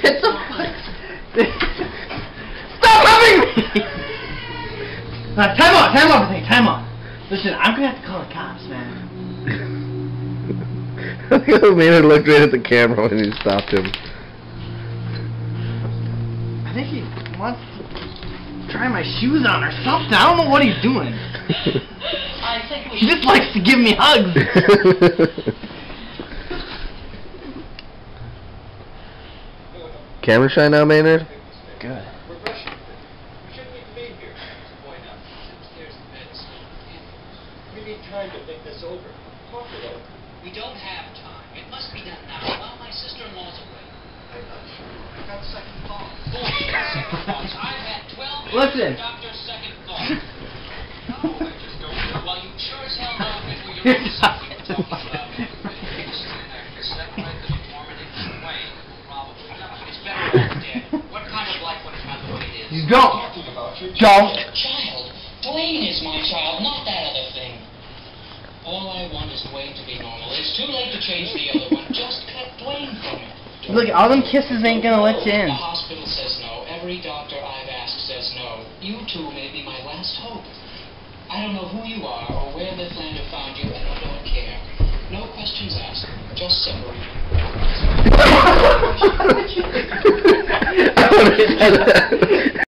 Get the fuck. Stop hugging me! Time out, everything, time out. Listen, I'm gonna have to call the cops, man. Maynard looked right at the camera when he stopped him. I think he wants to try my shoes on or something. I don't know what he's doing. He just likes to give me hugs. Camera shy now, Maynard? Good. Time to think this over. Talk it over. We don't have time. It must be done now while my sister-in-law's away. I'm not sure. I got second thoughts. Second thoughts. I've had 12 Listen. years of doctor's second thoughts. No, I just don't know. Well, you sure as hell know it for your own sake. We were talking about separate the deformity from Wayne. Probably not. But it's better off dead. What kind of life would it have the way it is? You don't. Don't. Child. Dwayne is my child, not that other thing. All I want is Dwayne to be normal. It's too late to change the other one. Just cut Dwayne from it. Look, all them kisses ain't gonna let you in. The hospital says no. Every doctor I've asked says no. You two may be my last hope. I don't know who you are or where they plan to find you, and I don't care. No questions asked. Just separate.